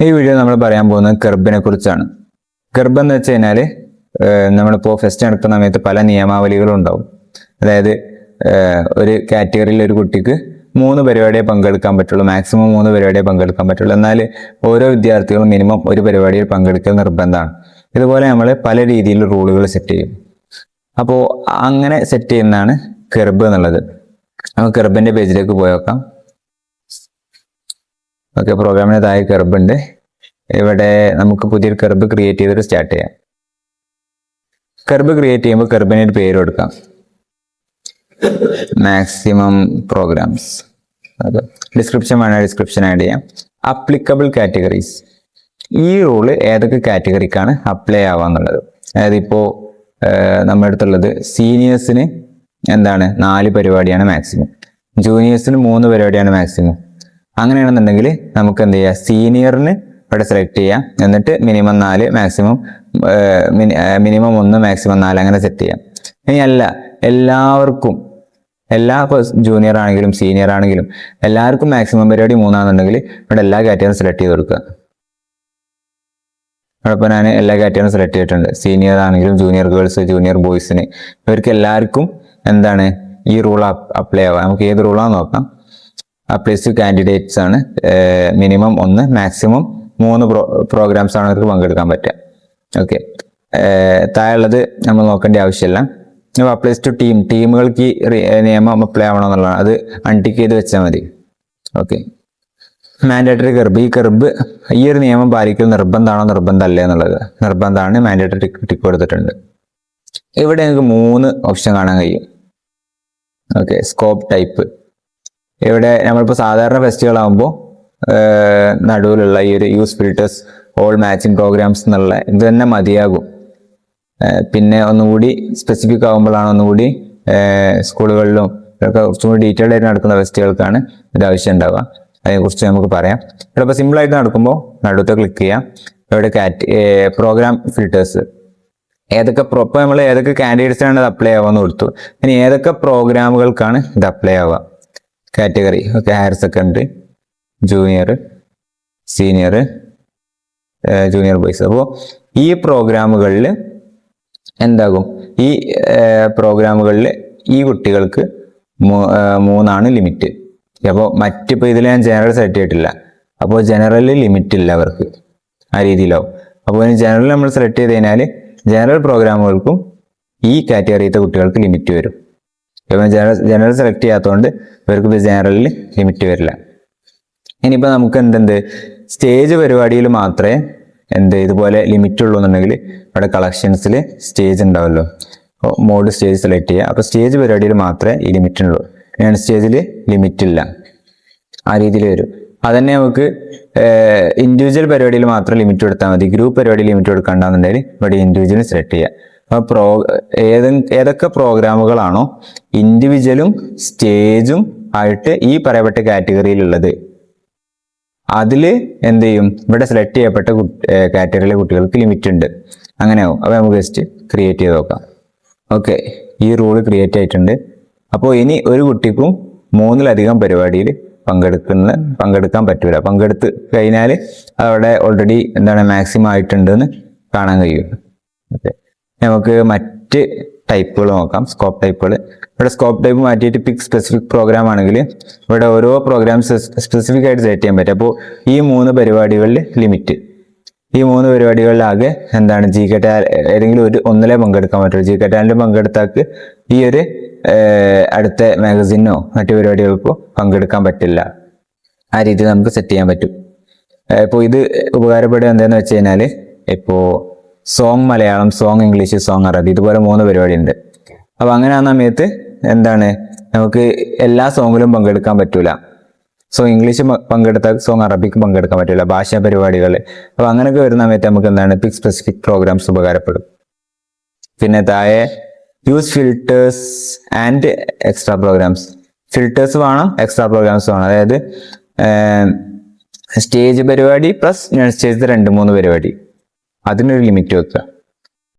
ഈ വീഡിയോ നമ്മൾ പറയാൻ പോകുന്നത് കെർബിനെ കുറിച്ചാണ്. കെർബ് എന്ന് വെച്ച് കഴിഞ്ഞാൽ നമ്മളിപ്പോൾ ഫസ്റ്റ് നടക്കുന്ന സമയത്ത് പല നിയമാവലികളും ഉണ്ടാവും. അതായത് ഒരു കാറ്റഗറിയിൽ ഒരു കുട്ടിക്ക് 3 പരിപാടിയെ പങ്കെടുക്കാൻ പറ്റുള്ളൂ, മാക്സിമം 3 പരിപാടിയെ പങ്കെടുക്കാൻ പറ്റുള്ളൂ. എന്നാൽ ഓരോ വിദ്യാർത്ഥികളും മിനിമം ഒരു പരിപാടിയിൽ പങ്കെടുക്കൽ നിർബന്ധമാണ്. ഇതുപോലെ നമ്മൾ പല രീതിയിൽ റൂളുകൾ സെറ്റ് ചെയ്യും. അപ്പോൾ അങ്ങനെ സെറ്റ് ചെയ്യുന്നതാണ് കെർബ് എന്നുള്ളത്. നമുക്ക് കെർബിന്റെ പേജിലേക്ക് പോയി നോക്കാം. ഓക്കെ, പ്രോഗ്രാമിന് താഴെ കെർബ് ഉണ്ട്. ഇവിടെ നമുക്ക് പുതിയൊരു കെർബ് ക്രിയേറ്റ് ചെയ്തിട്ട് സ്റ്റാർട്ട് ചെയ്യാം. കെർബ് ക്രിയേറ്റ് ചെയ്യുമ്പോൾ കെർബിന് ഒരു പേര് കൊടുക്കാം, മാക്സിമം പ്രോഗ്രാംസ്. അത് ഡിസ്ക്രിപ്ഷൻ വേണം, ഡിസ്ക്രിപ്ഷൻ ആഡ് ചെയ്യാം. അപ്ലിക്കബിൾ കാറ്റഗറീസ്, ഈ റൂള് ഏതൊക്കെ കാറ്റഗറിക്കാണ് അപ്ലൈ ആവാന്നുള്ളത്. അതായത് ഇപ്പോൾ നമ്മുടെ അടുത്തുള്ളത് സീനിയേഴ്സിന് 4 പരിപാടിയാണ് മാക്സിമം, ജൂനിയേഴ്സിന് 3 പരിപാടിയാണ് മാക്സിമം. അങ്ങനെയാണെന്നുണ്ടെങ്കിൽ നമുക്ക് എന്ത് ചെയ്യാം, സീനിയറിന് ഇവിടെ സെലക്ട് ചെയ്യാം, എന്നിട്ട് മിനിമം 4, മാക്സിമം മിനിമം 1, മാക്സിമം 4 അങ്ങനെ സെറ്റ് ചെയ്യാം. ഇനി അല്ല, എല്ലാവർക്കും ജൂനിയർ ആണെങ്കിലും സീനിയർ ആണെങ്കിലും എല്ലാവർക്കും മാക്സിമം പരിപാടി 3 ആണെന്നുണ്ടെങ്കിൽ ഇവിടെ എല്ലാ കാറ്റഗറിയും സെലക്ട് ചെയ്ത് കൊടുക്കുക. അപ്പോൾ ഞാൻ എല്ലാ കാറ്റഗറിയും സെലക്ട് ചെയ്തിട്ടുണ്ട്. സീനിയർ ആണെങ്കിലും ജൂനിയർ ഗേൾസ്, ജൂനിയർ ബോയ്സിന്, ഇവർക്ക് എല്ലാവർക്കും ഈ റൂൾ അപ്ലൈ ആവുക. നമുക്ക് ഏത് റൂളാന്ന് നോക്കാം. അപ്ലൈസ് ടു കാൻഡിഡേറ്റ്സ് ആണ്. മിനിമം 1, മാക്സിമം 3 പ്രോഗ്രാംസ് ആണ് അവർക്ക് പങ്കെടുക്കാൻ പറ്റുക. ഓക്കെ, താഴെയുള്ളത് നമ്മൾ നോക്കേണ്ട ആവശ്യമില്ല. അപ്ലൈസ് ടു ടീമുകൾക്ക് ഈ നിയമം അപ്ലൈ ആവണമെന്നുള്ളതാണ്. അത് അൺടിക്ക് ചെയ്ത് വെച്ചാൽ മതി. ഓക്കെ, മാൻഡേറ്ററി കെർബ്, ഈ ഒരു നിയമം പാലിക്കൽ നിർബന്ധമാണോ നിർബന്ധമല്ലേ എന്നുള്ളത്. നിർബന്ധമാണ്, മാൻഡേറ്ററി ടിക്ക് കൊടുത്തിട്ടുണ്ട്. ഇവിടെ നമുക്ക് 3 ഓപ്ഷൻ കാണാൻ കഴിയും. Okay, scope type. ഇവിടെ നമ്മളിപ്പോൾ സാധാരണ ഫെസ്റ്റുകളാകുമ്പോൾ നടുവിലുള്ള ഈ ഒരു use filters all matching programmes എന്നുള്ള ഇത് തന്നെ മതിയാകും. പിന്നെ ഒന്നുകൂടി സ്പെസിഫിക് ആകുമ്പോഴാണ് ഒന്നുകൂടി സ്കൂളുകളിലും ഇതൊക്കെ കുറച്ചും കൂടി ഡീറ്റെയിൽഡ് ആയിട്ട് നടക്കുന്ന ഫെസ്റ്റുകൾക്കാണ് ഇത് ആവശ്യം ഉണ്ടാവുക. അതിനെക്കുറിച്ച് നമുക്ക് പറയാം. ഇവിടെ ഇപ്പോൾ സിമ്പിളായിട്ട് നടക്കുമ്പോൾ നടുവത്തെ ക്ലിക്ക് ചെയ്യാം. ഇവിടെ പ്രോഗ്രാം ഫിൽറ്റേഴ്സ് ഇപ്പോൾ നമ്മൾ ഏതൊക്കെ കാൻഡിഡേറ്റ്സിനാണ് ഇത് അപ്ലൈ ആവുക എന്ന് കൊടുത്തു. ഇനി ഏതൊക്കെ പ്രോഗ്രാമുകൾക്കാണ് ഇത് അപ്ലൈ ആവുക. Category okay, higher secondary, junior, senior, junior boys. അപ്പോൾ ഈ പ്രോഗ്രാമുകളിൽ എന്താകും, ഈ പ്രോഗ്രാമുകളിൽ ഈ കുട്ടികൾക്ക് 3 ലിമിറ്റ്. അപ്പോൾ മറ്റിപ്പോൾ ഇതിൽ ഞാൻ ജനറൽ സെലക്ട് ചെയ്തിട്ടില്ല, അപ്പോൾ ജനറലിൽ ലിമിറ്റ് ഇല്ല അവർക്ക്, ആ രീതിയിലാവും. അപ്പോൾ ജനറൽ നമ്മൾ സെലക്ട് ചെയ്ത് കഴിഞ്ഞാൽ ജനറൽ പ്രോഗ്രാമുകൾക്കും ഈ കാറ്റഗറിയിലത്തെ കുട്ടികൾക്ക് ലിമിറ്റ് വരും. ഇപ്പം ജനറൽ സെലക്ട് ചെയ്യാത്തതുകൊണ്ട് ഇവർക്ക് ഇത് ജനറലിൽ ലിമിറ്റ് വരില്ല. ഇനിയിപ്പോൾ നമുക്ക് സ്റ്റേജ് പരിപാടിയിൽ മാത്രമേ ഇതുപോലെ ലിമിറ്റ് ഉള്ളൂ എന്നുണ്ടെങ്കിൽ ഇവിടെ കളക്ഷൻസിൽ സ്റ്റേജ് ഉണ്ടാവുമല്ലോ, മോഡ് സ്റ്റേജ് സെലക്ട് ചെയ്യുക. അപ്പോൾ സ്റ്റേജ് പരിപാടിയിൽ മാത്രമേ ഈ ലിമിറ്റ് ഉള്ളൂ, ഞാൻ സ്റ്റേജിൽ ലിമിറ്റ് ഇല്ല, ആ രീതിയിൽ വരും. അതന്നെ നമുക്ക് ഇൻഡിവിജ്വൽ പരിപാടിയിൽ മാത്രം ലിമിറ്റ് കൊടുത്താൽ മതി. ഗ്രൂപ്പ് പരിപാടി ലിമിറ്റ് കൊടുക്കണ്ടെന്നുണ്ടെങ്കിൽ ഇവിടെ ഇൻഡിവിജ്വൽ സെലക്ട് ചെയ്യുക. അപ്പോൾ ഏതൊക്കെ പ്രോഗ്രാമുകളാണോ ഇൻഡിവിജ്വലും സ്റ്റേജും ആയിട്ട് ഈ പറയപ്പെട്ട കാറ്റഗറിയിലുള്ളത് അതിൽ എന്ത് ചെയ്യും, ഇവിടെ സെലക്ട് ചെയ്യപ്പെട്ട കാറ്റഗറിയിലെ കുട്ടികൾക്ക് ലിമിറ്റ് ഉണ്ട്. അങ്ങനെയാവും. അപ്പോൾ നമുക്ക് ജസ്റ്റ് ക്രിയേറ്റ് ചെയ്ത് നോക്കാം. ഓക്കെ, ഈ റൂൾ ക്രിയേറ്റ് ആയിട്ടുണ്ട്. അപ്പോൾ ഇനി ഒരു കുട്ടിക്കും 3-ലധികം പരിപാടിയിൽ പങ്കെടുക്കാൻ പറ്റൂല. പങ്കെടുത്ത് കഴിഞ്ഞാൽ അവിടെ ഓൾറെഡി മാക്സിമം ആയിട്ടുണ്ടെന്ന് കാണാൻ കഴിയും. ഓക്കെ, നമുക്ക് മറ്റ് ടൈപ്പുകൾ നോക്കാം. സ്കോപ്പ് ടൈപ്പുകൾ. ഇവിടെ സ്കോപ്പ് ടൈപ്പ് മാറ്റിയിട്ട് പിക്ക് സ്പെസിഫിക് പ്രോഗ്രാം ആണെങ്കിൽ ഇവിടെ ഓരോ പ്രോഗ്രാം സ്പെസിഫിക് ആയിട്ട് സെലക്ട് ചെയ്യാൻ പറ്റും. അപ്പോൾ ഈ 3 പരിപാടികളിൽ ലിമിറ്റ്, ഈ 3 പരിപാടികളിലാകെ GK ഏതെങ്കിലും ഒന്നിലേ പങ്കെടുക്കാൻ പറ്റുള്ളൂ. GK ടാലന്റിൽ പങ്കെടുത്താക്ക് ഈ ഒരു അടുത്ത മാഗസിനോ മറ്റു പരിപാടികൾക്കോ പങ്കെടുക്കാൻ പറ്റില്ല. ആ രീതിയിൽ നമുക്ക് സെറ്റ് ചെയ്യാൻ പറ്റും. ഇപ്പോൾ ഇത് ഉപകാരപ്പെടുക എന്താണെന്ന് വെച്ച് കഴിഞ്ഞാൽ, ഇപ്പോൾ song Malayalam, song English, song അറബി, ഇതുപോലെ 3 പരിപാടി ഉണ്ട്. അപ്പോൾ അങ്ങനെ ആ സമയത്ത് നമുക്ക് എല്ലാ സോങ്ങിലും പങ്കെടുക്കാൻ പറ്റൂല. സോങ് ഇംഗ്ലീഷ് പങ്കെടുത്താൽ സോങ് അറബിക്ക് പങ്കെടുക്കാൻ പറ്റില്ല, ഭാഷാ പരിപാടികൾ. അപ്പോൾ അങ്ങനെയൊക്കെ വരുന്ന സമയത്ത് നമുക്ക് പിക് സ്പെസിഫിക് പ്രോഗ്രാംസ് ഉപകാരപ്പെടും. പിന്നെ താഴെ use filters and extra programmes. Filters വേണം, എക്സ്ട്രാ പ്രോഗ്രാംസ് വേണം. അതായത് സ്റ്റേജ് പരിപാടി പ്ലസ് സ്റ്റേജ് 2-3 പരിപാടി, അതിനൊരു ലിമിറ്റ് വെക്കുക.